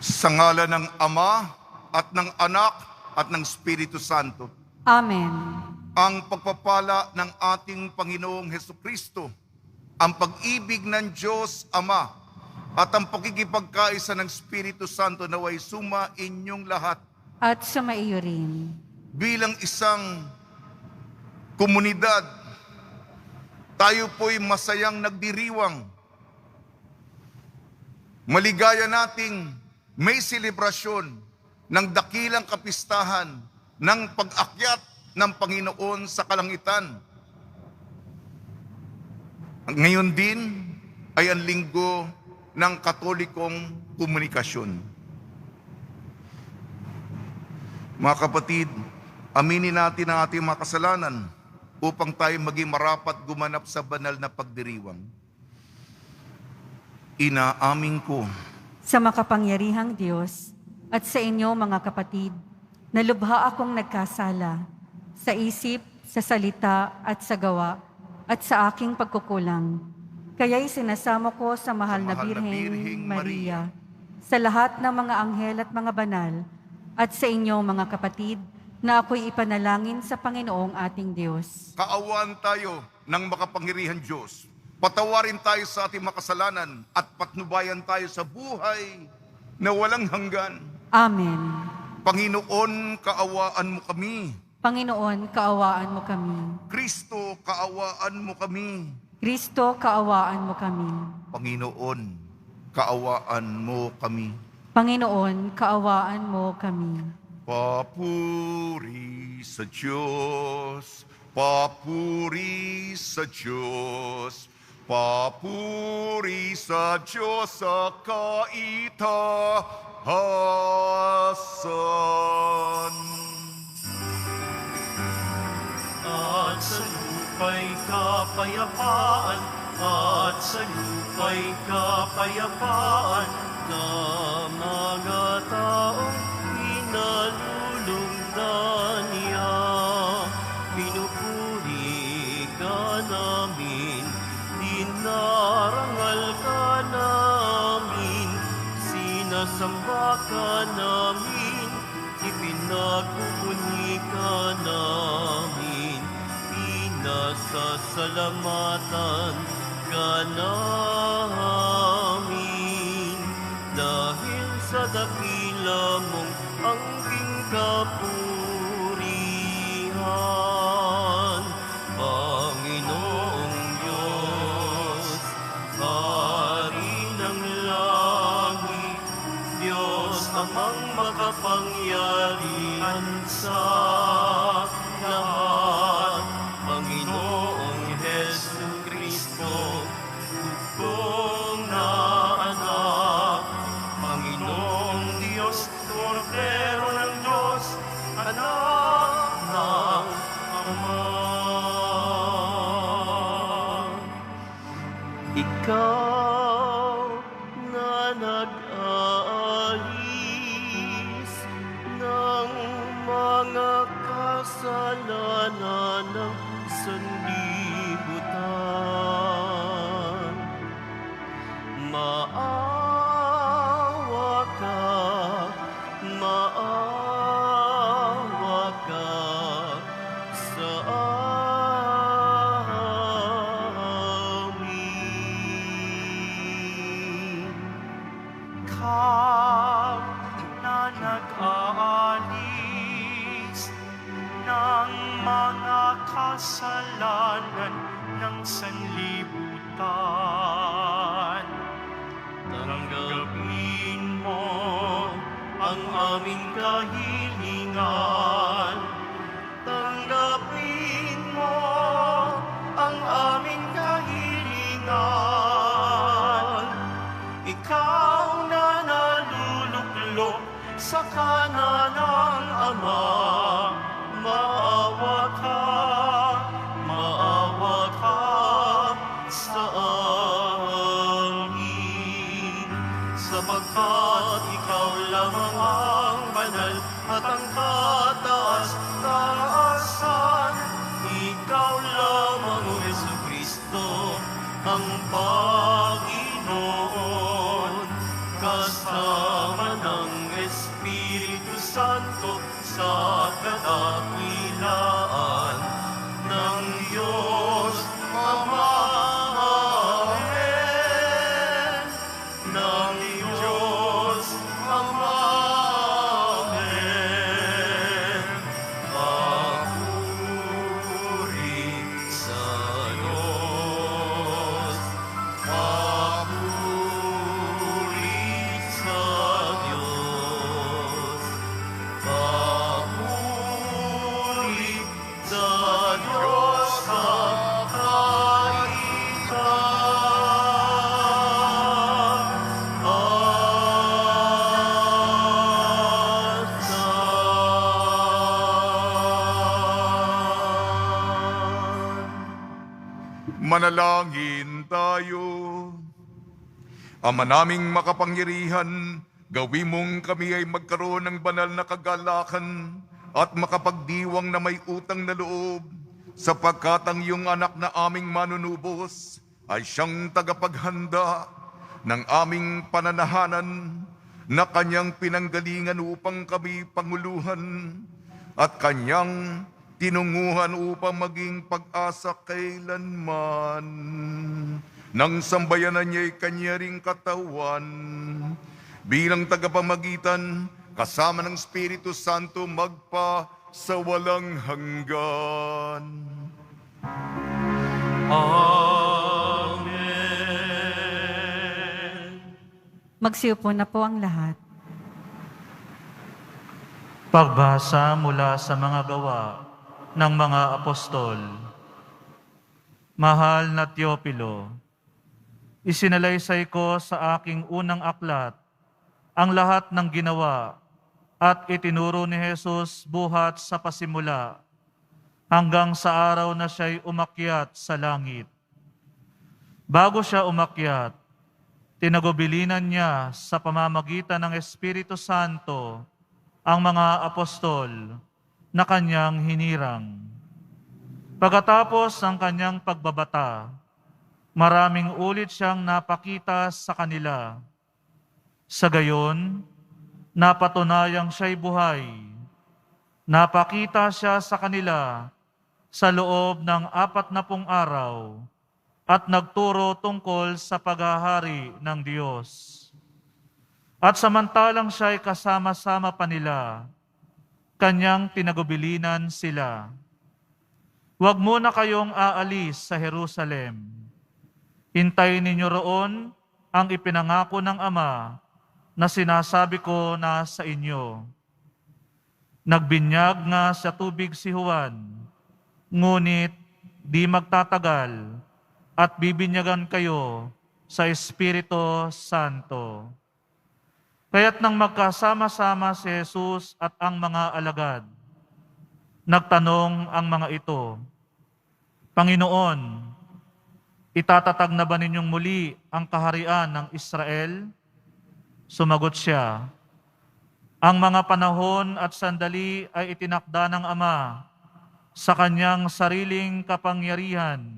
Sa ngalan ng Ama at ng Anak at ng Espiritu Santo. Amen. Ang pagpapala ng ating Panginoong Hesukristo, ang pag-ibig ng Diyos Ama, at ang pakikipagkaisa ng Espiritu Santo naway suma inyong lahat. At sumaiyo rin. Bilang isang komunidad, tayo po'y masayang nagdiriwang. Maligaya nating may selebrasyon ng dakilang kapistahan ng pag-akyat ng Panginoon sa kalangitan. Ngayon din ay ang linggo ng Katolikong komunikasyon. Mga kapatid, aminin natin ang ating mga kasalanan upang tayo maging marapat gumanap sa banal na pagdiriwang. Inaamin ko Sa makapangyarihang Diyos at sa inyo mga kapatid, na lubha akong nagkasala sa isip, sa salita at sa gawa at sa aking pagkukulang. Kaya'y sinasamo ko sa mahal na Birheng Maria, sa lahat ng mga anghel at mga banal, at sa inyo mga kapatid, na ako'y ipanalangin sa Panginoong ating Diyos. kaawaan tayo ng makapangyarihan Diyos. Patawarin tayo sa ating makasalanan at patnubayan tayo sa buhay na walang hanggan. Amen. Panginoon, kaawaan mo kami. Panginoon, kaawaan mo kami. Kristo, kaawaan mo kami. Kristo, kaawaan mo kami. Panginoon, kaawaan mo kami. Panginoon, kaawaan mo kami. Papuri sa Diyos, papuri sa Diyos, papuri sa Diyos sa kaitaasan. At sa lupa'y kapayapaan, at sa lupa'y kapayapaan, na mga taong pinalulungdan niya. Pinupuri ka namin, dinarangal ka namin, sinasamba ka namin, ipinagpupuni ka namin, pinasasalamatan ka namin. Dahil sa dakila mong angking kapurihan, Panginoong Diyos, Hari ng langit, Diyos amang makapangyarihan sa lahat, Panginoong Hesukristo, bukong na anak, Panginoong Diyos, Kordero ng Diyos, anak ng Ama. Ikaw na nag-aalis ng mga kasalanan ng sanlibutan, maawa ka sa amin. Ikaw na nag-aalis ng mga kasalanan ng sanlibutan, Tanggapin mo ang aming kahilingan. Tanggapin mo ang aming kahilingan. Ikaw na naluluklok sa kanan ng Ama, maawa ka sa amin, sapagkat ikaw lamang ang banal at ang kataas-taasan. Ikaw lamang, O Jesucristo, ang Panginoon, kasama ng Espiritu Santo sa kadakilaan ng Diyos Ama. Amen. Ng Diyos Ama. Amen. Papuri sa Diyos. Papuri sa Diyos. Papuri sa Diyos sa Manalangin tayo. Ama naming makapangyarihan, gawin mong kami ay magkaroon ng banal na kagalakan at makapagdiwang na may utang na loob, sapagkat ang iyong anak na aming manunubos ay siyang tagapaghanda ng aming pananahanan na kanyang pinanggalingan upang kami panguluhan at kanyang tinunguhan upang maging pag-asa kailanman. Nang sambayanan niya'y kanya ring katawan, bilang tagapamagitan, kasama ng Espiritu Santo magpa sa walang hanggan. Amen. Magsiupo na po ang lahat. Pagbasa mula sa mga gawa ng mga apostol. Mahal na Teopilo, isinalaysay ko sa aking unang aklat ang lahat ng ginawa at itinuro ni Jesus buhat sa pasimula hanggang sa araw na siya'y umakyat sa langit. Bago siya umakyat, tinagubilinan niya sa pamamagitan ng Espiritu Santo ang mga apostol na kanyang hinirang. Pagkatapos ng kanyang pagbabata, maraming ulit siyang napakita sa kanila. Sa gayon, napatunayang siya'y buhay. Napakita siya sa kanila sa loob ng 40 araw at nagturo tungkol sa paghahari ng Diyos. At samantalang siya'y kasama-sama pa nila, kanyang tinagubilinan sila. Huwag muna kayong aalis sa Jerusalem. Hintayin ninyo roon ang ipinangako ng Ama na sinasabi ko na sa inyo. Nagbinyag nga sa tubig si Juan, ngunit di magtatagal at bibinyagan kayo sa Espiritu Santo. Kaya't nang magkasama-sama si Jesus at ang mga alagad, nagtanong ang mga ito, Panginoon, itatatag na ba ninyong muli ang kaharian ng Israel? Sumagot siya, ang mga panahon at sandali ay itinakda ng Ama sa kanyang sariling kapangyarihan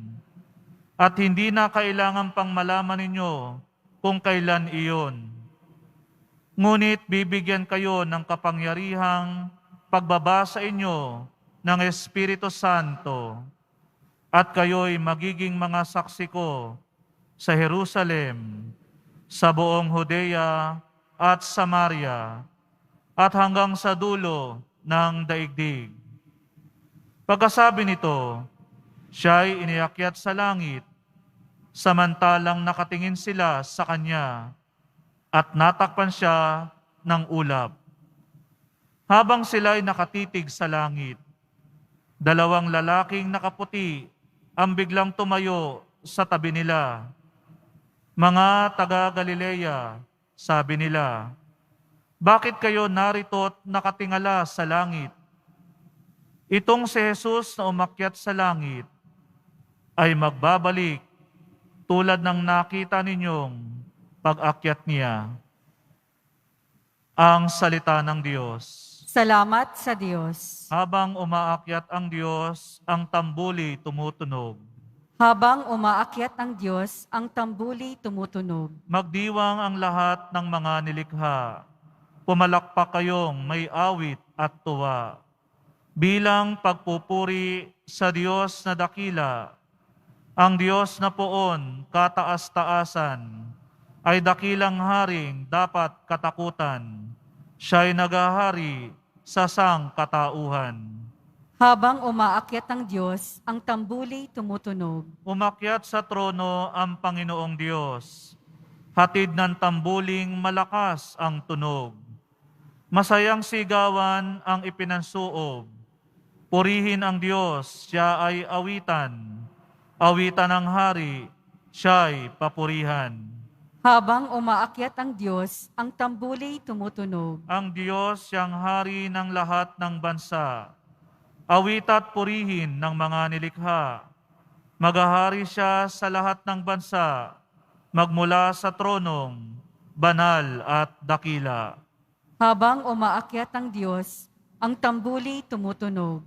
at hindi na kailangan pang malaman ninyo kung kailan iyon. Ngunit bibigyan kayo ng kapangyarihang pagbaba sa inyo ng Espiritu Santo at kayo'y magiging mga saksi ko sa Jerusalem, sa buong Judea at Samaria at hanggang sa dulo ng daigdig. Pagkasabi nito, siya'y iniakyat sa langit, samantalang nakatingin sila sa kanya at natakpan siya ng ulap. Habang sila'y nakatitig sa langit, 2 lalaking nakaputi ang biglang tumayo sa tabi nila. Mga taga-Galilea, sabi nila, bakit kayo narito't nakatingala sa langit? Itong si Jesus na umakyat sa langit ay magbabalik tulad ng nakita ninyong pag-akyat niya. Ang salita ng Diyos. Salamat sa Diyos. Habang umaakyat ang Diyos, ang tambuli tumutunog. Habang umaakyat ang Diyos, ang tambuli tumutunog. Magdiwang ang lahat ng mga nilikha. pumalakpak kayong may awit at tuwa. Bilang pagpupuri sa Diyos na dakila, ang Diyos na poon kataas-taasan, ay dakilang haring dapat katakutan. Siya'y naghahari sa sangkatauhan. Habang umaakyat ang Diyos, ang tambuli tumutunog. Umakyat sa trono ang Panginoong Diyos. Hatid ng tambuling malakas ang tunog. Masayang sigawan ang ipinansuob. Purihin ang Diyos, siya ay awitan. Awitan ng hari, siya'y papurihan. Habang umaakyat ang Diyos, ang tambuli tumutunog. Ang Diyos siyang hari ng lahat ng bansa. Awit at purihin ng mga nilikha. Maghahari siya sa lahat ng bansa, magmula sa tronong, banal at dakila. Habang umaakyat ang Diyos, ang tambuli tumutunog.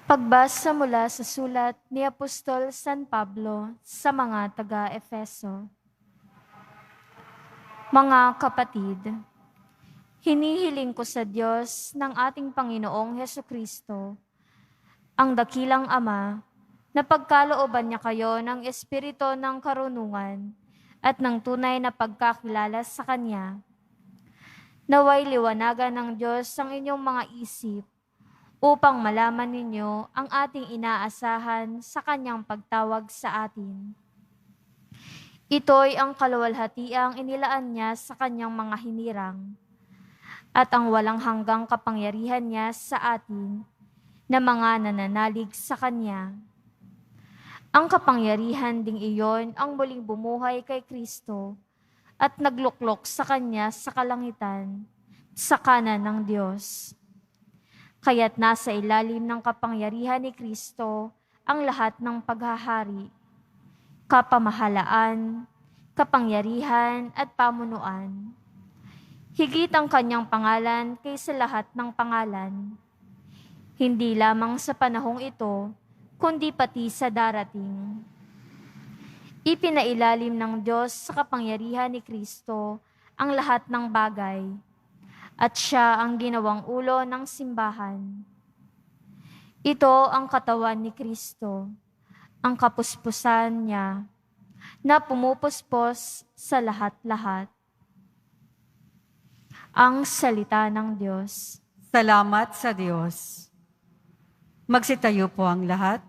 Pagbasa mula sa sulat ni Apostol San Pablo sa mga taga-Efeso. Mga kapatid, hinihiling ko sa Diyos ng ating Panginoong Hesukristo, ang dakilang Ama, na pagkalooban niya kayo ng espiritu ng karunungan at ng tunay na pagkakilala sa Kanya. Naway liwanagan ng Diyos ang inyong mga isip, upang malaman ninyo ang ating inaasahan sa Kanyang pagtawag sa atin. Ito'y ang kaluwalhatiang inilaan niya sa Kanyang mga hinirang, at ang walang hanggang kapangyarihan niya sa atin na mga nananalig sa Kanya. Ang kapangyarihan ding iyon ang muling bumuhay kay Kristo at nagluklok sa Kanya sa kalangitan, sa kanan ng Diyos. Kaya't nasa ilalim ng kapangyarihan ni Kristo ang lahat ng paghahari, kapamahalaan, kapangyarihan at pamunuan. Higit ang Kanyang pangalan kaysa lahat ng pangalan, hindi lamang sa panahong ito, kundi pati sa darating. Ipinailalim ng Diyos sa kapangyarihan ni Kristo ang lahat ng bagay, at siya ang ginawang ulo ng simbahan. Ito ang katawan ni Kristo, ang kapuspusan niya, na pumupuspos sa lahat-lahat. Ang salita ng Diyos. Salamat sa Diyos. Magsitayo po ang lahat.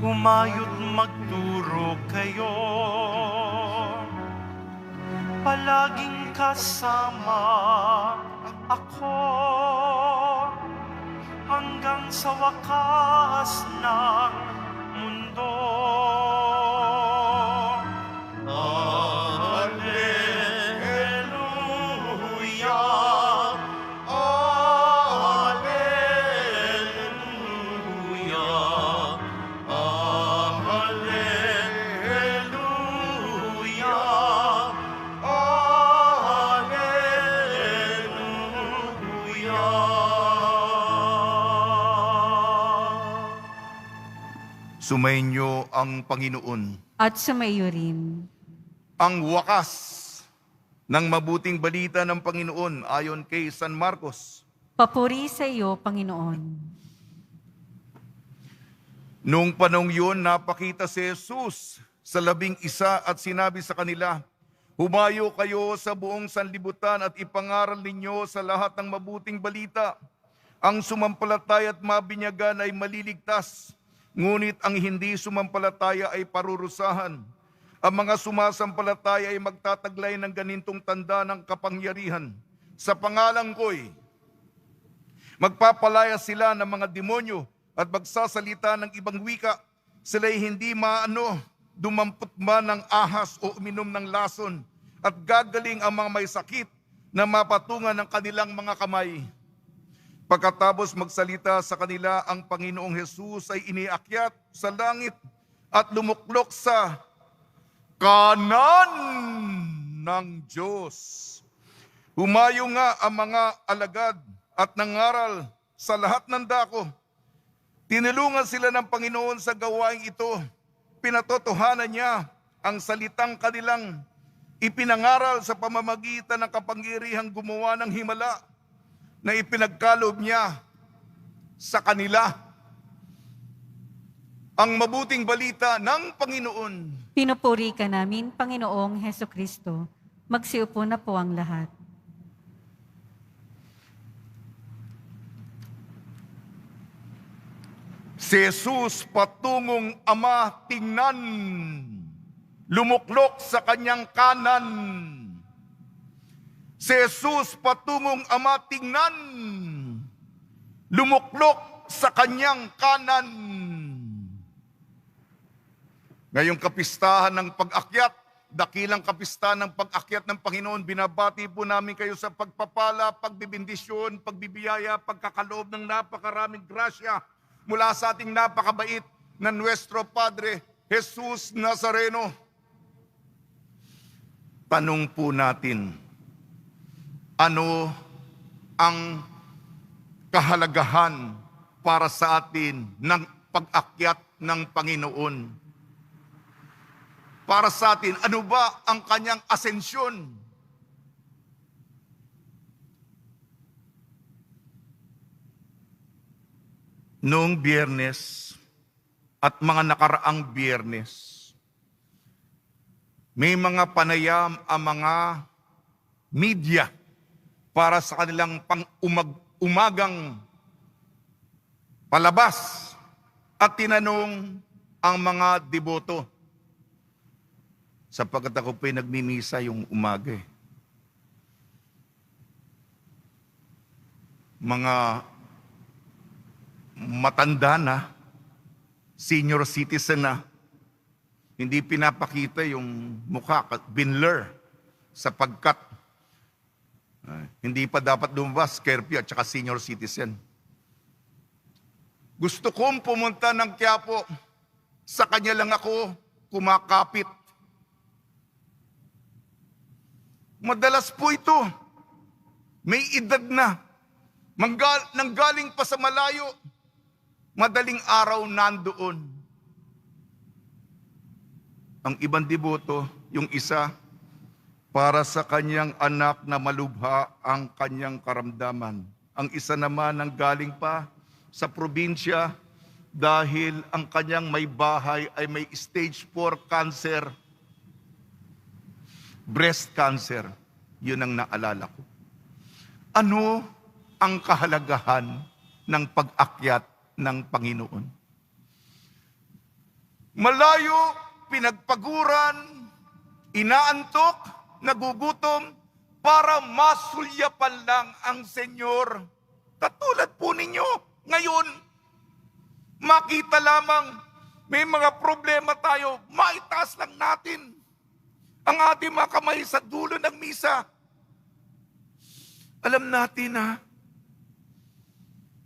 Humayot magturo kayo, palaging kasama ako, hanggang sa wakas ng mundo. Alleluia, Alleluia, Alleluia, Alleluia. Sumainyo ang Panginoon. At sumayo rin. Ang wakas ng mabuting balita ng Panginoon ayon kay San Marcos. Papuri sa iyo, Panginoon. Noong panong yun, napakita si Jesus sa 11 at sinabi sa kanila, "Humayo kayo sa buong sanlibutan at ipangaral ninyo sa lahat ng mabuting balita. Ang sumampalataya at mabinyagan ay maliligtas, ngunit ang hindi sumampalataya ay parurusahan. Ang mga sumasampalataya ay magtataglay ng ganitong tanda ng kapangyarihan. Sa pangalan ko'y magpapalaya sila ng mga demonyo at magsasalita ng ibang wika. Sila'y hindi dumampot man ng ahas o uminom ng lason, at gagaling ang mga may sakit na mapatungan ng kanilang mga kamay. Pagkatapos magsalita sa kanila, ang Panginoong Hesus ay iniakyat sa langit at lumuklok sa kanan ng Diyos. Humayo nga ang mga alagad at nangaral sa lahat ng dako. Tinulungan sila ng Panginoon sa gawaing ito. Pinatotohanan niya ang salitang kanilang ipinangaral sa pamamagitan ng kapangyarihang gumawa ng himala na ipinagkaloob niya sa kanila. Ang mabuting balita ng Panginoon. Pinupuri ka namin, Panginoong Heso Kristo. Magsiupo na po ang lahat. Si Jesus patungong Ama tingnan, lumuklok sa kanyang kanan. Si Jesus patungong Ama tingnan, lumuklok sa kanyang kanan. Ngayong kapistahan ng pag-akyat, dakilang kapistahan ng pag-akyat ng Panginoon, binabati po namin kayo sa pagpapala, pagbibindisyon, pagbibiyaya, pagkakaloob ng napakaraming grasya mula sa ating napakabait na Nuestro Padre Jesus Nazareno. Tanong po natin, ano ang kahalagahan para sa atin ng pag-akyat ng Panginoon? Para sa atin, ano ba ang kanyang asensyon? Noong Biyernes at mga nakaraang Biyernes, may mga panayam ang mga media para sa kanilang umagang palabas at tinanong ang mga deboto. Sapagkat ako po'y nagmimisa yung umaga. Mga matanda na, senior citizen na, hindi pinapakita yung mukha, binlur, sapagkat hindi pa dapat lumabas, curfew at saka senior citizen. Gusto kong pumunta ng Quiapo, sa kanya lang ako kumakapit. Madalas po ito, may edad na, nanggaling pa sa malayo, madaling araw nandoon. Ang ibang deboto, yung isa, para sa kanyang anak na malubha ang kanyang karamdaman. Ang isa naman nanggaling pa sa probinsya dahil ang kanyang may bahay ay may stage 4 cancer. Breast cancer, yun ang naalala ko. Ano ang kahalagahan ng pag-akyat ng Panginoon? Malayo, pinagpaguran, inaantok, nagugutom, para masulyapan lang ang Senyor. Katulad po ninyo, ngayon, makita lamang may mga problema tayo, maitaas lang natin ang ating mga kamay sa dulo ng misa. Alam natin na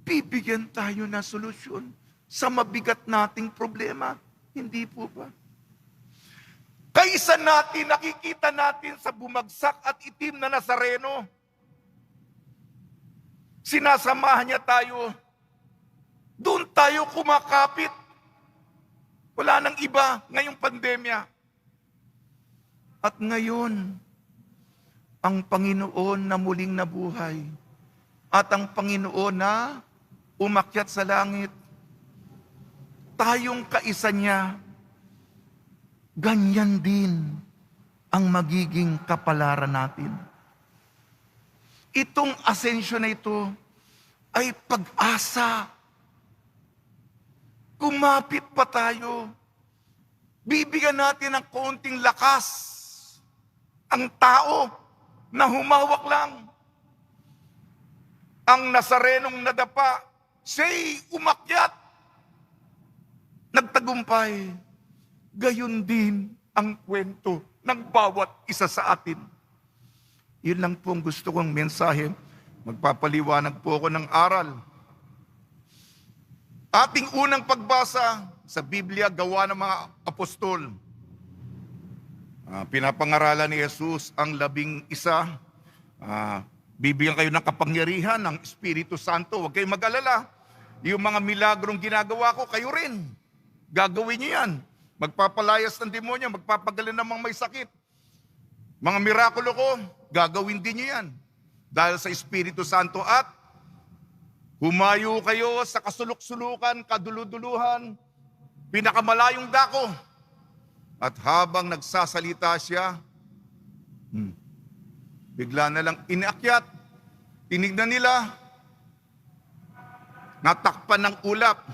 bibigyan tayo ng solusyon sa mabigat nating problema. Hindi po ba? Kaysa natin, nakikita natin sa bumagsak at itim na Nazareno, sinasamahan niya tayo. Doon tayo kumakapit. Wala nang iba ngayong pandemya. At ngayon, ang Panginoon na muling nabuhay at ang Panginoon na umakyat sa langit, tayong kaisa niya, ganyan din ang magiging kapalaran natin. Itong asensyon na ito ay pag-asa. Kumapit pa tayo. Bibigyan natin ng konting lakas ang tao na humawak lang. Ang Nazarenong nadapa, siya'y umakyat, nagtagumpay. Gayon din ang kwento ng bawat isa sa atin. Yun lang po ang gusto kong mensahe. Magpapaliwanag po ako ng aral. Ating unang pagbasa sa Biblia, Gawa ng mga Apostol. Pinapangaralan ni Jesus ang 11. Bibigyan kayo ng kapangyarihan ng Espiritu Santo. Huwag kayong mag-alala. Yung mga milagrong ginagawa ko, kayo rin. Gagawin niyo yan. Magpapalayas ng demonyo, magpapagaling ng mga may sakit. Mga mirakulo ko, gagawin din niyo yan. Dahil sa Espiritu Santo at humayo kayo sa kasuluk-sulukan, kaduluduluhan, pinakamalayong dako. At habang nagsasalita siya, bigla na lang inakyat. Tinignan nila, natakpan ng ulap.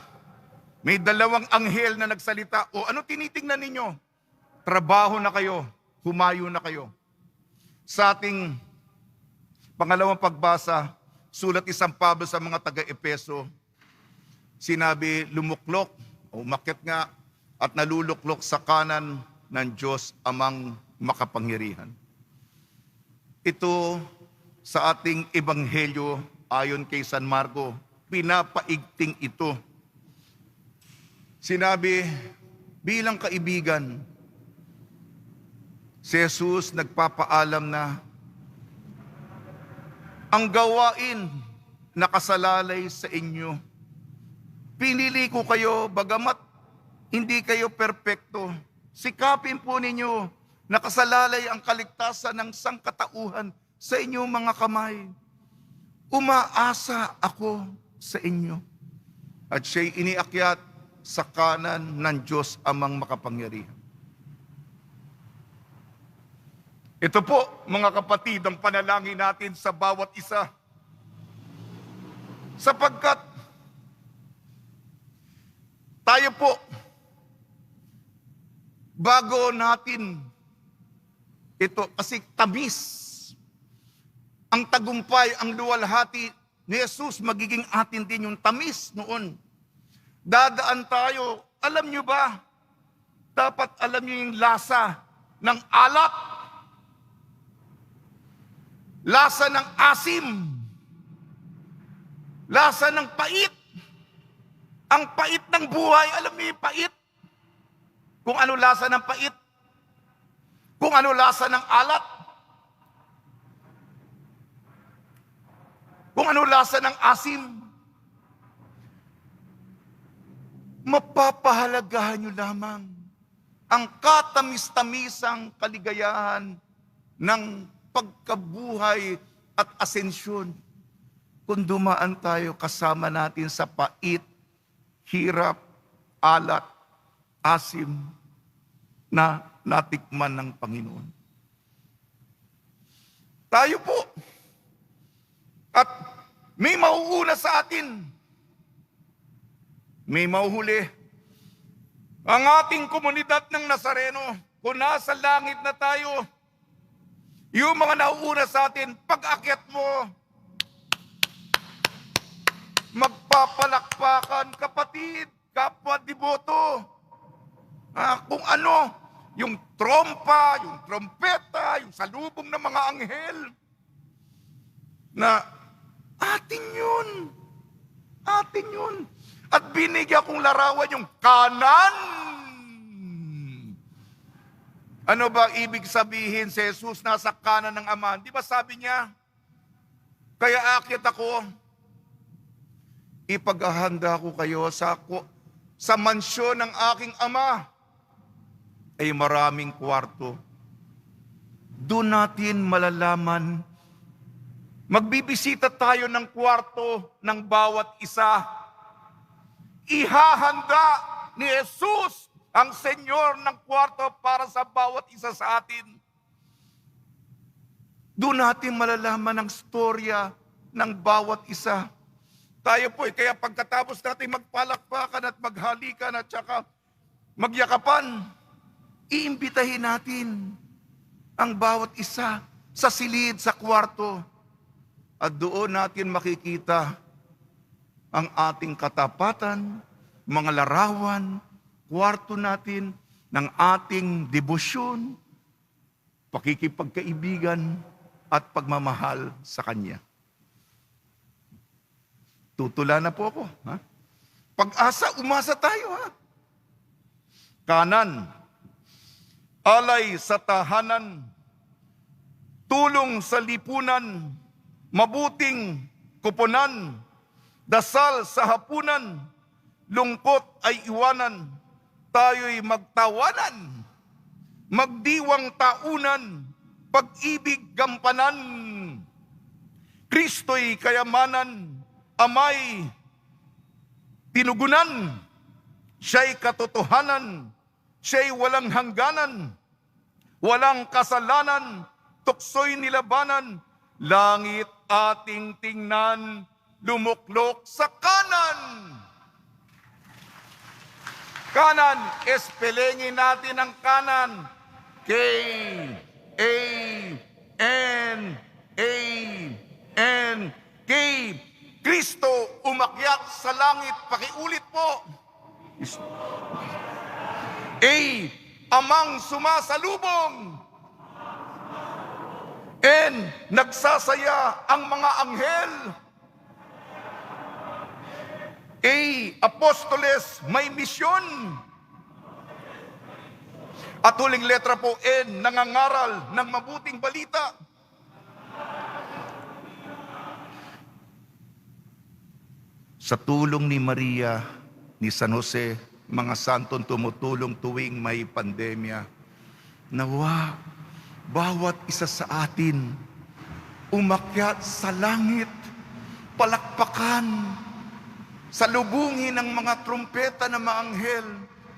May 2 anghel na nagsalita. O ano tinitingnan ninyo? Trabaho na kayo, humayo na kayo. Sa ating pangalawang pagbasa, sulat ni San Pablo sa mga taga-Epeso, sinabi, lumuklok, o umakyat nga, at naluluklok sa kanan ng Diyos amang makapangyarihan. Ito sa ating ebanghelyo ayon kay San Marco, pinapaigting ito. Sinabi, bilang kaibigan, si Jesus nagpapaalam na ang gawain nakasalalay sa inyo. Pinili ko kayo bagamat hindi kayo perpekto. Sikapin po ninyo nakasalalay ang kaligtasan ng sangkatauhan sa inyong mga kamay. Umaasa ako sa inyo. At siya'y iniakyat sa kanan ng Diyos amang makapangyarihan. Ito po, mga kapatid, ang panalangin natin sa bawat isa. Sapagkat tayo po, bago natin ito, kasi tamis, ang tagumpay, ang luwalhati ni Jesus, magiging atin din yung tamis noon. Dadaan tayo, alam nyo ba, dapat alam nyo yung lasa ng alak, lasa ng asim, lasa ng pait. Ang pait ng buhay, alam niyo yung pait? Kung ano lasa ng pait? Kung ano lasa ng alat? Kung ano lasa ng asim? Mapapahalagahan niyo lamang ang katamis-tamisang kaligayahan ng pagkabuhay at asensyon kung dumaan tayo kasama natin sa pait, hirap, alat, asim na natikman ng Panginoon. Tayo po. At may mauuna sa atin. May mauhuli. Ang ating komunidad ng Nazareno, kung nasa langit na tayo, yung mga nauuna sa atin, pag-akyat mo, magpapalakpakan, kapatid, kapwa deboto. Kung ano, yung trompa, yung trompeta, yung salubong ng mga anghel, na atin yun. Atin yun. At binigyan kong larawan yung kanan. Ano ba ibig sabihin si Jesus nasa kanan ng Ama? Di ba sabi niya, kaya akyat ako, ipaghahanda ko kayo sa mansyon ng aking Ama. Ay maraming kwarto. Doon natin malalaman, magbibisita tayo ng kwarto ng bawat isa. Ihahanda ni Jesus ang Senyor ng kwarto para sa bawat isa sa atin. Doon natin malalaman ang storya ng bawat isa. Tayo po, kaya pagkatapos natin magpalakpakan at maghalikan at saka magyakapan, iimbitahin natin ang bawat isa sa silid, sa kwarto. At doon natin makikita ang ating katapatan, mga larawan, kwarto natin ng ating debosyon, pakikipagkaibigan at pagmamahal sa Kanya. Tutula na po ako. Ha? Pag-asa, umasa tayo. Ha? Kanan, alay sa tahanan, tulong sa lipunan, mabuting kuponan, dasal sa hapunan, lungkot ay iwanan, tayo'y magtawanan, magdiwang taunan, pag-ibig gampanan. Kristo'y kayamanan, Amay tinugunan, siya'y katotohanan, siya'y walang hangganan, walang kasalanan, tukso'y nilabanan, langit ating tingnan, lumuklok sa kanan. Kanan, espelengin natin ang kanan. K, A, N, A, N, K. Kristo umakyat sa langit. Pakiulit po. A, amang sumasalubong. N, nagsasaya ang mga anghel. A, apostoles, may misyon. At huling letra po, N, nangangaral ng mabuting balita. Sa tulong ni Maria, ni San Jose, mga santong tumutulong tuwing may pandemya, nawa, bawat isa sa atin, umakyat sa langit, palakpakan, salubungin ng mga trumpeta ng mga anghel,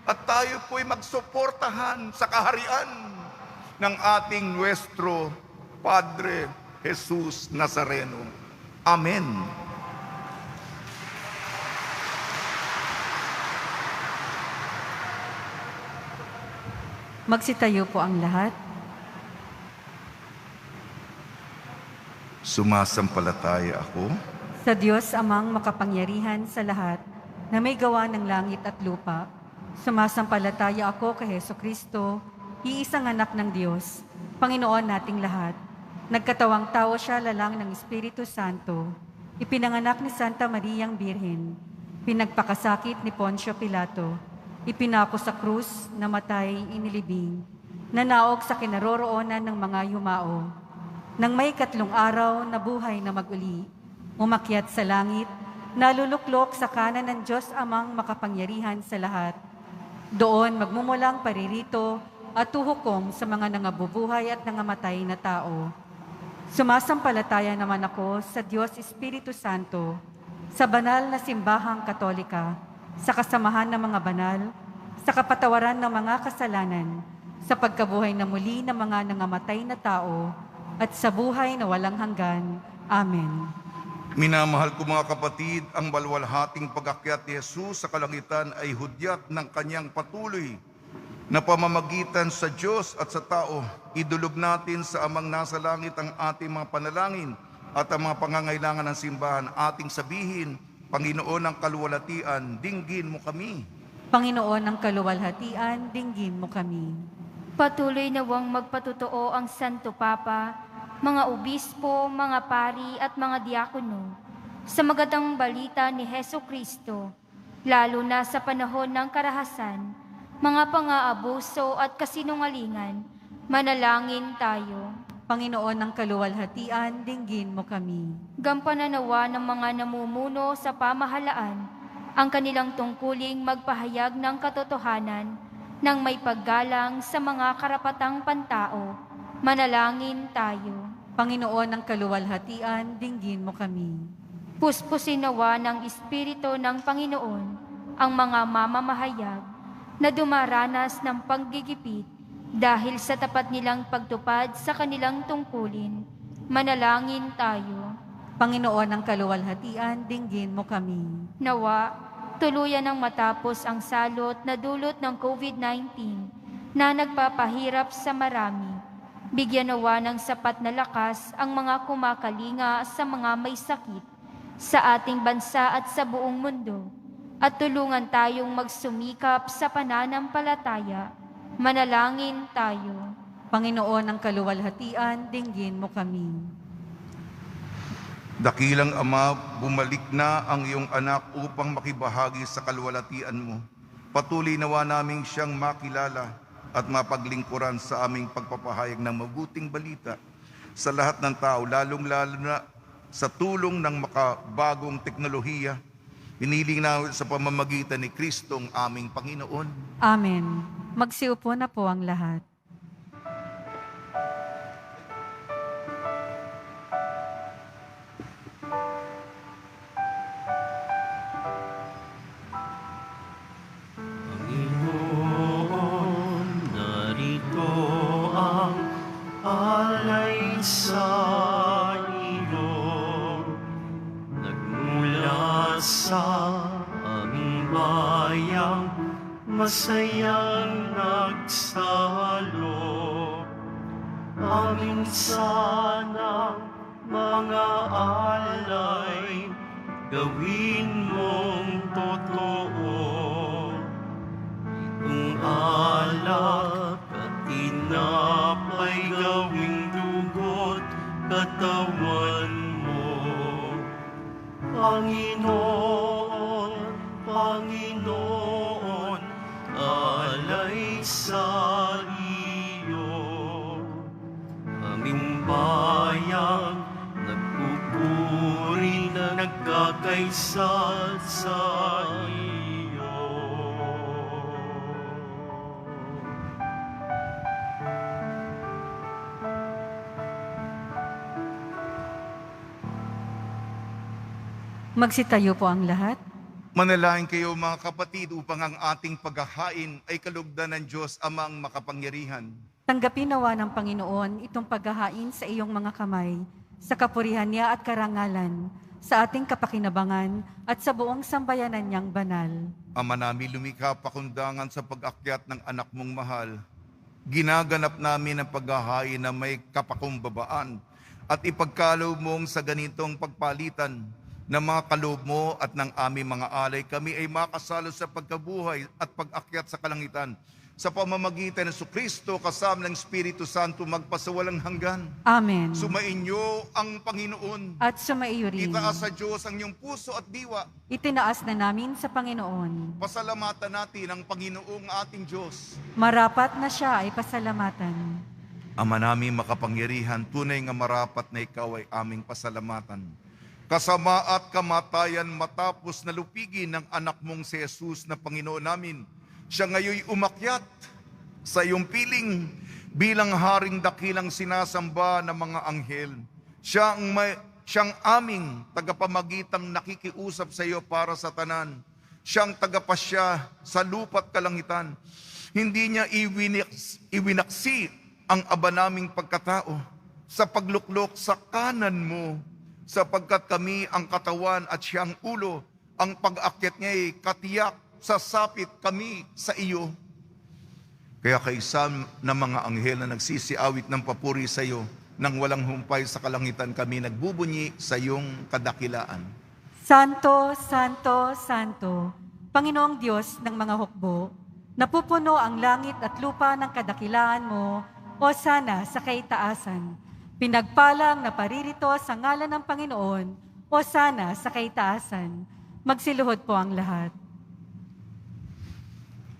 at tayo po'y magsuportahan sa kaharian ng ating Nuestro Padre Jesus Nazareno. Amen. Magsitayo po ang lahat. Sumasampalataya ako Sa Diyos amang makapangyarihan sa lahat, na may gawa ng langit at lupa, sumasampalataya ako kay Hesukristo, iisang anak ng Diyos, Panginoon nating lahat. Nagkatawang tao siya lalang ng Espiritu Santo, ipinanganak ni Santa Mariang Birhen, pinagpakasakit ni Poncio Pilato, ipinako sa krus, namatay, inilibing, nanaog sa kinaroroonan ng mga yumao. Nang may 3 araw na buhay na maguli, umakyat sa langit, naluluklok sa kanan ng Diyos amang makapangyarihan sa lahat. Doon magmumulang paririto at tuhukom sa mga nangabubuhay at nangamatay na tao. Sumasampalataya naman ako sa Diyos Espiritu Santo, sa banal na simbahang katolika, sa kasamahan ng mga banal, sa kapatawaran ng mga kasalanan, sa pagkabuhay na muli ng mga nangamatay na tao, at sa buhay na walang hanggan. Amen. Minamahal ko mga kapatid, ang balwalhating pag-akyat ni Jesus sa kalangitan ay hudyat ng kanyang patuloy na pamamagitan sa Diyos at sa tao. Idulog natin sa amang nasa langit ang ating mga panalangin at ang mga pangangailangan ng simbahan. Ating sabihin, Panginoon ng kaluwalhatian, dinggin mo kami. Panginoon ng kaluwalhatian, dinggin mo kami. Patuloy nawang magpatotoo ang Santo Papa, mga obispo, mga pari at mga diakono sa magandang balita ni Hesukristo, lalo na sa panahon ng karahasan, mga pang-aabuso at kasinungalingan, manalangin tayo. Panginoon ng kaluwalhatian, dinggin mo kami. Gampanan nawa ng mga namumuno sa pamahalaan ang kanilang tungkuling magpahayag ng katotohanan ng may paggalang sa mga karapatang pantao. Manalangin tayo. Panginoon ng kaluwalhatian, dinggin mo kami. Puspusin nawa ng Espiritu ng Panginoon ang mga mamamahayag na dumaranas ng paggigipit dahil sa tapat nilang pagtupad sa kanilang tungkulin. Manalangin tayo. Panginoon ng kaluwalhatian, dinggin mo kami. Nawa, tuluyan ng matapos ang salot na dulot ng COVID-19 na nagpapahirap sa marami. Bigyan nawa ng sapat na lakas ang mga kumakalinga sa mga may sakit sa ating bansa at sa buong mundo. At tulungan tayong magsumikap sa pananampalataya. Manalangin tayo. Panginoon ng kaluwalhatian, dinggin mo kami. Dakilang Ama, bumalik na ang iyong anak upang makibahagi sa kaluwalhatian mo. Patuloy nawa naming siyang makilala at mapaglingkuran sa aming pagpapahayag ng mabuting balita sa lahat ng tao, lalong-lalo na sa tulong ng makabagong teknolohiya. Hiniling namin sa pamamagitan ni Kristo ang aming Panginoon. Amen. Magsiupo na po ang lahat. Panginoon, narito ang alay sa iyo. Nagmula sa aming bayang masayang nagsalo. Aming sanang mga alay, gawin mong totoo. Itong alak at tinapay, gawing dugo't katawan mo. Panginoon, Panginoon, alay sa iyo. Aming bayang nagpupuri na nagkakaisa sa iyo. Magsitayo po ang lahat. Manalangin kayo mga kapatid upang ang ating paghahain ay kalugdan ng Diyos Amang makapangyarihan. Tanggapin nawa ng Panginoon itong paghahain sa iyong mga kamay, sa kapurihan niya at karangalan, sa ating kapakinabangan at sa buong sambayanan niyang banal. Ama namin, lumikha pakundangan sa pag-akyat ng anak mong mahal. Ginaganap namin ang paghahain na may kapakumbabaan at ipagkaloob mong sa ganitong pagpalitan ng mga kaloob mo at ng aming mga alay, kami ay makasalo sa pagkabuhay at pag-akyat sa kalangitan sa pamamagitan ng Kristo kasama ng Espiritu Santo magpasawalang hanggan. Amen. Sumainyo ang Panginoon. At sumaiyo rin. Itaas sa Diyos ang iyong puso at diwa. Itinaas na namin sa Panginoon. Pasalamatan natin ang Panginoong ating Diyos. Marapat na siya ay pasalamatan. Ama namin makapangyarihan, tunay nga marapat na ikaw ay aming pasalamatan. Kasama at kamatayan matapos na lupigin ng anak mong si Jesus na Panginoon namin, siya ngayoy umakyat sa iyong piling bilang haring dakilang sinasamba ng mga anghel. Siyang aming tagapamagitang nakikiusap sa iyo para sa tanan. Siyang tagapasya sa lupa't kalangitan. Hindi niya iwinaksi ang aba naming pagkatao sa pagluklok sa kanan mo, sapagkat kami ang katawan at siyang ulo. Ang pag-akyat niya ay katiyak, sasapit kami sa iyo. Kaya kaisa ng mga anghel na nagsisiawit ng papuri sa iyo, nang walang humpay sa kalangitan kami nagbubunyi sa iyong kadakilaan. Santo, Santo, Santo, Panginoong Diyos ng mga hukbo, napupuno ang langit at lupa ng kadakilaan mo, o sana sa kaitaasan. Pinagpalang na paririto sa ngalan ng Panginoon, o sana sa kaitaasan. Magsiluhod po ang lahat.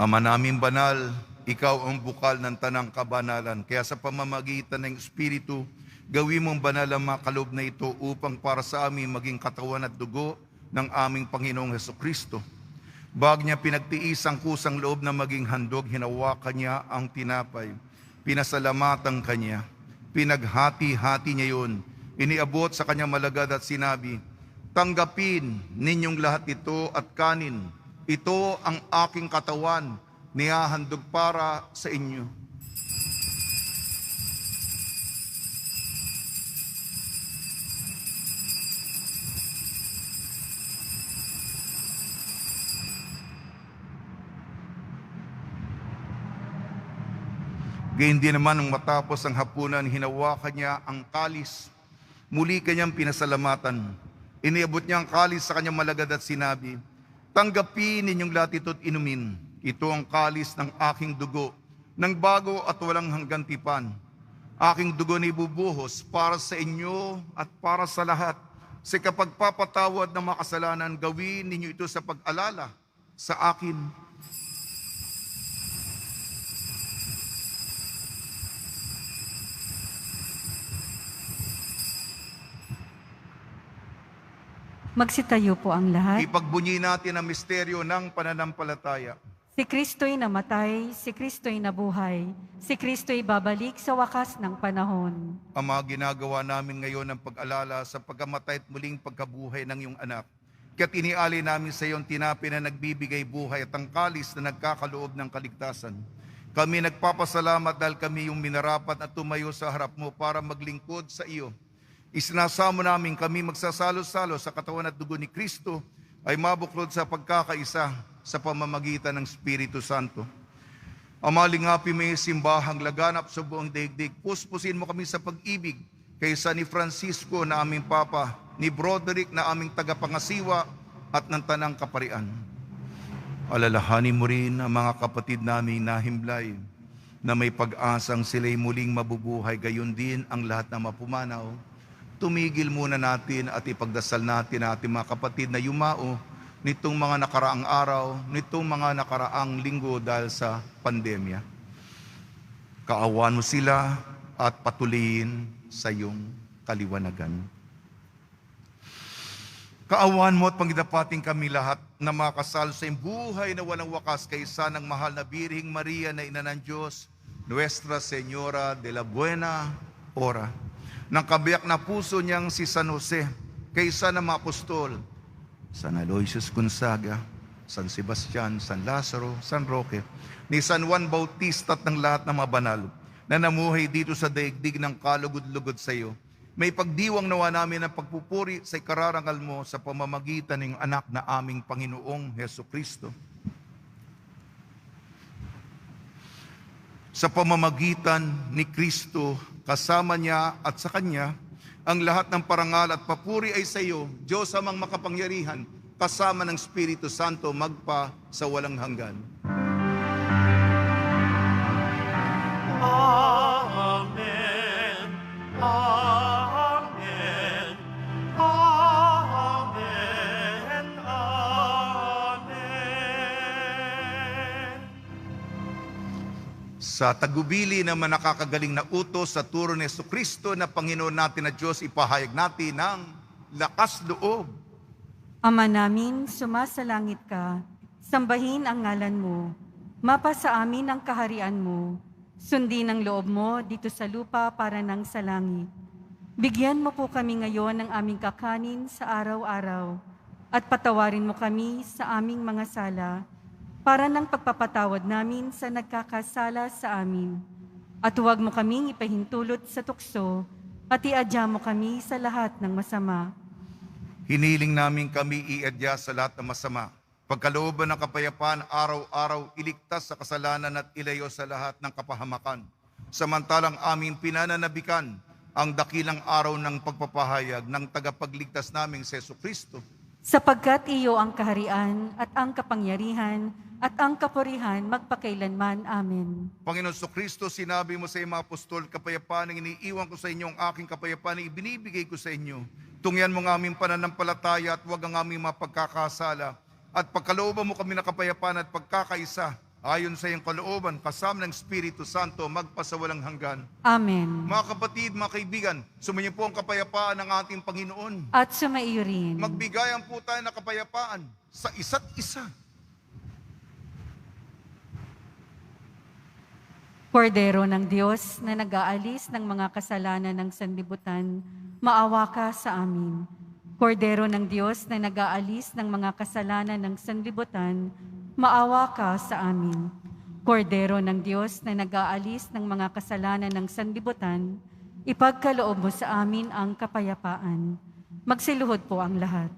Ama naming banal, ikaw ang bukal ng tanang kabanalan. Kaya sa pamamagitan ng Espiritu, gawin mong banal ang mga kaloob na ito upang para sa amin maging katawan at dugo ng aming Panginoong Hesukristo. Bago niya pinagtiis ang kusang loob na maging handog, hinawakan niya ang tinapay. Pinasalamatan kanya. Pinaghati-hati niya yun. Iniabot sa kanyang malagad at sinabi, tanggapin ninyong lahat ito at kanin. Ito ang aking katawan, nihahandog para sa inyo. Gayon din naman nang matapos ang hapunan, hinawakan niya ang kalis. Muli kanyang pinasalamatan. Iniabot niya ang kalis sa kanyang malagad at sinabi, "Tanggapin ninyong lahat ito't inumin. Ito ang kalis ng aking dugo, ng bago at walang hanggang tipan. Aking dugo na ibubuhos para sa inyo at para sa lahat. Sa kapagpapatawad ng mga kasalanan, gawin ninyo ito sa pag-alala sa akin." Magsitayo po ang lahat. Ipagbunyi natin ang misteryo ng pananampalataya. Si Kristo'y namatay, si Kristo'y nabuhay, si Kristo'y babalik sa wakas ng panahon. Ama, ginagawa namin ngayon ang pag-alala sa pagkamatay at muling pagkabuhay ng iyong anak. Kaya't inialay namin sa iyong tinapi na nagbibigay buhay at ang kalis na nagkakaloob ng kaligtasan. Kami nagpapasalamat dahil kami yung minarapat at tumayo sa harap mo para maglingkod sa iyo. Isinasamo namin kami magsasalo-salo sa katawan at dugo ni Kristo ay mabuklod sa pagkakaisa sa pamamagitan ng Espiritu Santo. Ama, lingapi mo yung simbahang laganap sa buong daigdig. Puspusin mo kami sa pag-ibig kaysa ni Francisco na aming Papa, ni Broderick na aming tagapangasiwa at ng Tanang Kaparian. Alalahanin mo rin ang mga kapatid naming nahimlay na may pag-asang sila'y muling mabubuhay, gayon din ang lahat na mapumanaw. Tumigil muna natin at ipagdasal natin ang ating mga kapatid na yumao nitong mga nakaraang araw, nitong mga nakaraang linggo dahil sa pandemya. Kaawan mo sila at patuloyin sa iyong kaliwanagan. Kaawan mo at pangdapating kami lahat na makasal sa iyong buhay na walang wakas kaysa ng mahal na Birhing Maria na Ina ng Diyos, Nuestra Señora de la Buena Hora, ng kabiyak na puso niyang si San Jose, kaysa ng mga apostol, San Aloysius Gonzaga, San Sebastian, San Lazaro, San Roque, ni San Juan Bautista at ng lahat ng mga banal na namuhay dito sa daigdig ng kalugod-lugod sa iyo. May pagdiwang nawa namin ang pagpupuri sa ikararangal mo sa pamamagitan ng anak na aming Panginoong Hesukristo. Sa pamamagitan ni Kristo, kasama niya at sa Kanya, ang lahat ng parangal at papuri ay sa iyo, Diyos amang makapangyarihan, kasama ng Espiritu Santo, magpa sa walang hanggan. Amen. Amen. Amen. Amen. Sa tagubili ng nakakagaling na utos sa turo ni Jesucristo na Panginoon natin na Diyos, ipahayag natin ng lakas loob. Ama namin, sumasalangit ka, sambahin ang ngalan mo, mapa sa amin ang kaharian mo, sundin ang loob mo dito sa lupa para nang sa langit. Bigyan mo po kami ngayon ng aming kakanin sa araw-araw, at patawarin mo kami sa aming mga sala, para ng pagpapatawad namin sa nagkakasala sa amin. At huwag mo kaming ipahintulot sa tukso, at iadya mo kami sa lahat ng masama. Hiniling namin kami iadya sa lahat ng masama. Pagkalooban ng kapayapaan, araw-araw iligtas sa kasalanan at ilayo sa lahat ng kapahamakan. Samantalang aming pinananabikan ang dakilang araw ng pagpapahayag ng tagapagligtas naming si Jesucristo. Sapagkat iyo ang kaharian at ang kapangyarihan at ang kapurihan magpakailanman. Amen. Panginoon Jesucristo, sinabi mo sa iyong mga apostol, kapayapaan ang iniiwan ko sa inyo, ang aking kapayapaan ang ibinibigay ko sa inyo. Tungyan mo ng aming pananampalataya at huwag ang aming mapagkakasala. At pagkalooban mo kami ng kapayapaan at pagkakaisa, ayon sa iyong kalooban, kasama ng Espiritu Santo, magpasawalang hanggan. Amen. Mga kapatid, mga kaibigan, sumainyo po ang kapayapaan ng ating Panginoon. At sumaiyo rin. Magbigayan po tayo ng kapayapaan sa isa't isa. Kordero ng Diyos na nag-aalis ng mga kasalanan ng sanlibutan, maawa ka sa amin. Kordero ng Diyos na nag-aalis ng mga kasalanan ng sanlibutan, maawa ka sa amin. Kordero ng Diyos na nag-aalis ng mga kasalanan ng sanlibutan, ipagkaloob mo sa amin ang kapayapaan. Magsiluhod po ang lahat.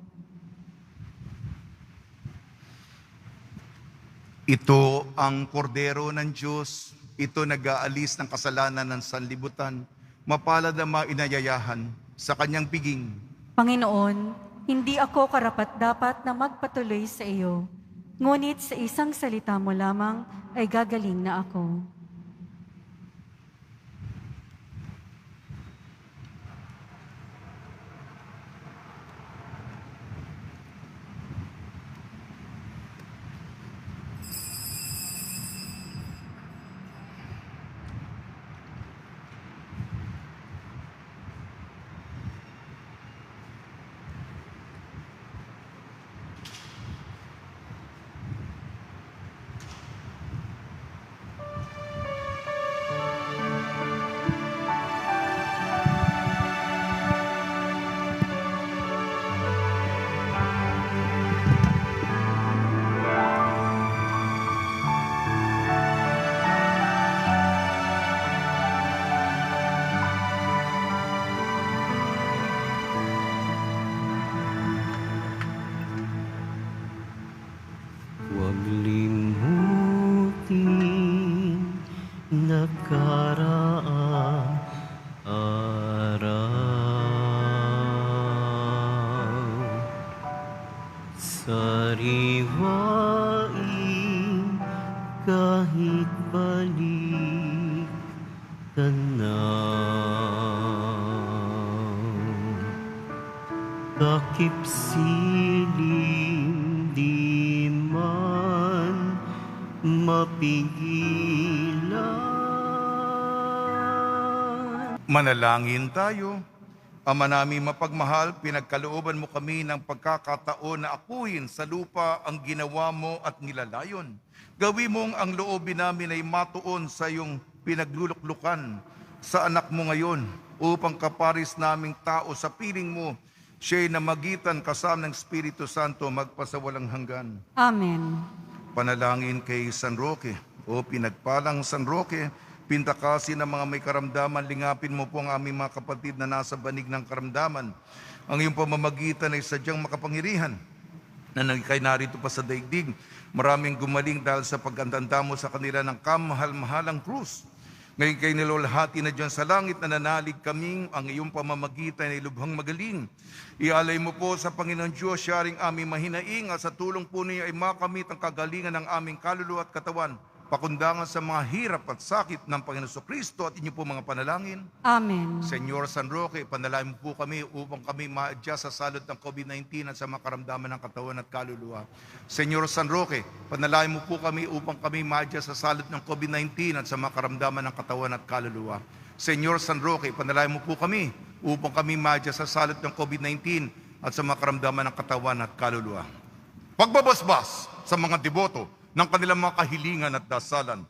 Ito ang kordero ng Diyos ito nag-aalis ng kasalanan ng sanlibutan. Mapalad ang mga inayayahan sa kanyang piging. Panginoon, hindi ako karapat-dapat na magpatuloy sa iyo, ngunit sa isang salita mo lamang ay gagaling na ako. Huwag limutin nakaraang araw. Sariwain kahit balik ka na. Takip silim di man mapigilan. Manalangin tayo. Ama namin mapagmahal, pinagkalooban mo kami ng pagkakataon na akuin sa lupa ang ginawa mo at nilalayon. Gawin mong ang loobin namin ay matuon sa iyong pinagluluklukan sa anak mo ngayon upang kaparis naming tao sa piling mo, siya'y namagitan kasama ng Espiritu Santo magpasawalang hanggan. Amen. Panalangin kay San Roque. O pinagpalang San Roque, pintakasin ng mga may karamdaman, lingapin mo po ang aming mga kapatid na nasa banig ng karamdaman. Ang iyong pamamagitan ay sadyang makapangyarihan na kay narito pa sa daigdig. Maraming gumaling dahil sa pagkantanda mo sa kanila ng kamahal-mahalang krus. Ngayon kay nilolhati na dyan sa langit, na nanalig kaming ang iyong pamamagitan ay lubhang magaling. Ialay mo po sa Panginoon Diyos, siya ring aming mahinaing at sa tulong po niya ay makamit ang kagalingan ng aming kaluluwa at katawan, pakundangan sa mga hirap at sakit ng Panginoon Kristo at inyo po mga panalangin. Amen. Senyor San Roque, panalangin mo po kami upang kami ma-adjust sa salot ng COVID-19 at sa mga karamdaman ng katawan at kaluluwa. Senyor San Roque, panalangin mo po kami upang kami ma-adjust sa salot ng COVID-19 at sa mga karamdaman ng katawan at kaluluwa. Senyor San Roque, panalangin mo po kami upang kami ma-adjust sa salot ng COVID-19 at sa mga karamdaman ng katawan at kaluluwa. Pagbabasbas sa mga deboto ng kanilang mga kahilingan at dasalan.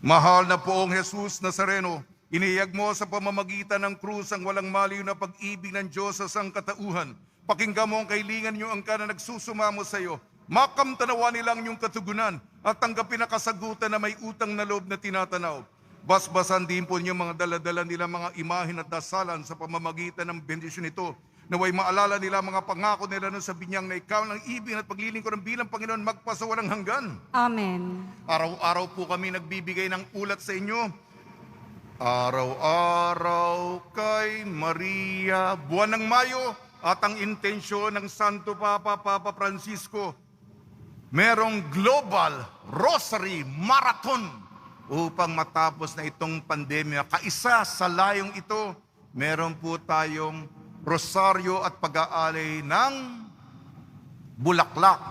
Mahal na poong Jesus Nazareno, iniyag mo sa pamamagitan ng krus ang walang maliw na pag-ibig ng Diyos sa sangkatauhan. Pakinggan mo ang kahilingan niyo ang na nagsusumamo sa iyo. Makamtanawa nilang iyong katugunan at tanggapin na kasagutan na may utang na loob na tinatanaw. Basbasan din po niyo mga daladala nila mga imahin at dasalan sa pamamagitan ng bendisyon ito. Naway maalala nila mga pangako nila nun sa binyang na ikaw ng ibig at paglilingkod ng bilang Panginoon magpasawalang hanggan. Amen. Araw-araw po kami nagbibigay ng ulat sa inyo. Araw-araw kay Maria, buwan ng Mayo, at ang intensyon ng Santo Papa Francisco, merong Global Rosary Marathon upang matapos na itong pandemya. Kaisa sa layong ito, meron po tayong rosaryo at pag-aalay ng bulaklak.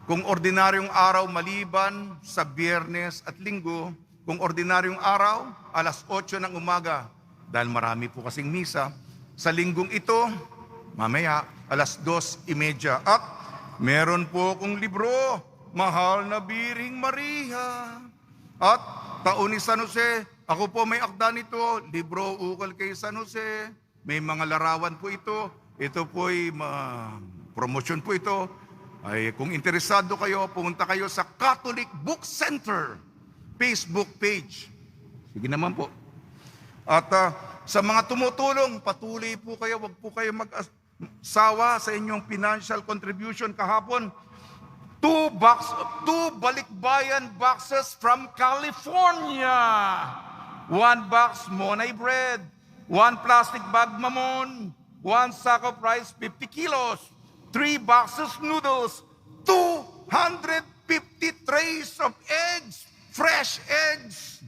Kung ordinaryong araw maliban sa Biyernes at Linggo, kung ordinaryong araw, alas 8 ng umaga, dahil marami po kasing misa, sa linggong ito, mamaya, alas 2:30. At meron po akong libro, Mahal na Biring Maria. At taon ni San Jose, ako po may akda nito, libro ukol kay San Jose. May mga larawan po ito. Ito po ay promotion po ito. Ay, kung interesado kayo, pumunta kayo sa Catholic Book Center Facebook page. Sige naman po. At sa mga tumutulong, patuloy po kayo. Huwag po kayo mag-sawa sa inyong financial contribution. Kahapon, two balikbayan boxes from California. 1 box Monay bread, 1 plastic bag mamon, 1 sack of rice 50 kilos, 3 boxes noodles, 250 trays of eggs, fresh eggs,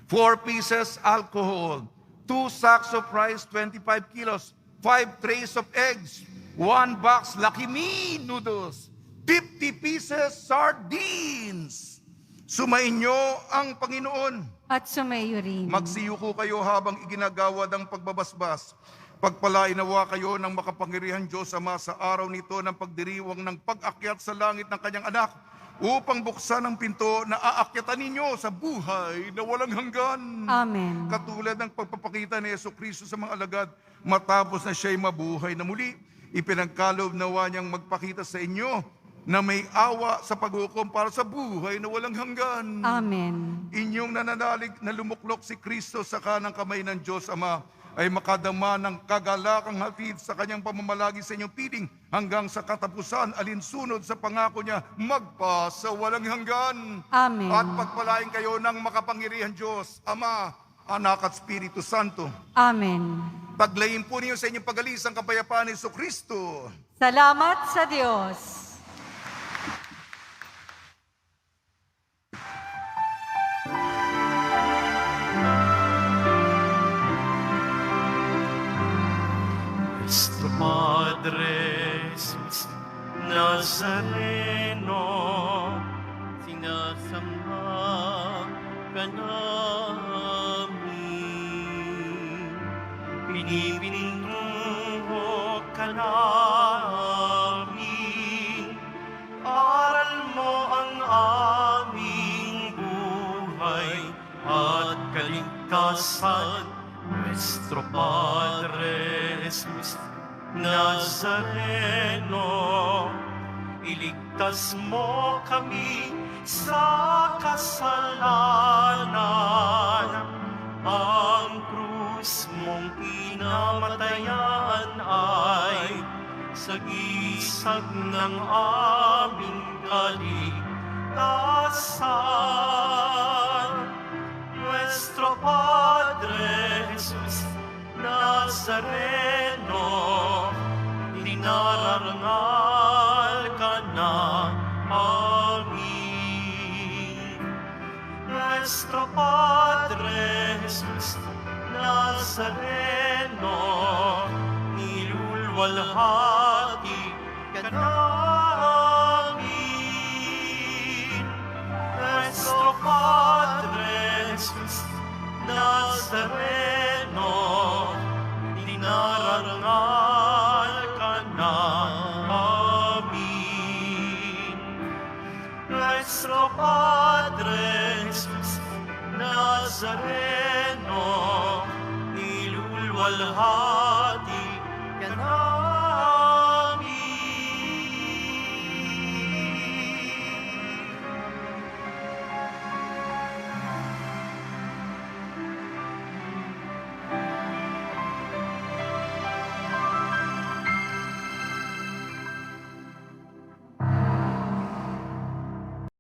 4 pieces alcohol, 2 sacks of rice 25 kilos, 5 trays of eggs, 1 box Lucky Me noodles, 50 pieces sardines. Sumainyo ang Panginoon. At sumayo rin. Magsiyuko kayo habang iginagawad ang pagbabasbas. Pagpalain nawa kayo ng makapangyarihan Diyos Ama sa araw nito ng pagdiriwang ng pag-akyat sa langit ng kanyang anak upang buksan ang pinto na aakyatan ninyo sa buhay na walang hanggan. Amen. Katulad ng pagpapakita ni Jesucristo sa mga alagad matapos na siya'y mabuhay na muli, ipinagkaloob nawa niyang magpakita sa inyo na may awa sa paghukom para sa buhay na walang hanggan. Amen. Inyong nananalig na lumuklok si Kristo sa kanang kamay ng Diyos Ama ay makadama ng kagalakang hatid sa kanyang pamamalagi sa inyong piling hanggang sa katapusan alinsunod sa pangako niya magpa sa walang hanggan. Amen. At pagpalain kayo ng makapangyarihan Diyos, Ama, Anak at Espiritu Santo. Amen. Paglayin po niyo sa inyong pagalis ang kapayapaan ni Jesucristo. Salamat sa Diyos. Nuestro Padre Jesus Nazareno, Sinasamba ka namin. pinipinungo ka namin. Aral mo ang aming buhay at kaligtasan. Nuestro Padre Jesus Nazareno, iligtas mo kami sa kasalanan. Ang krus mong pinamatayan ay sagisag ng aming kaligtasan. Nuestro Padre Jesus Nazareno, dinararangal ka na amin. Nuestro Padre Jesus Nazareno, nilulwalhati ka namin. Nuestro Padre Jesus Nazareno, dinararangal ka na amin. Nuestro Padre Jesus Nazareno, nilulwalhati ka namin.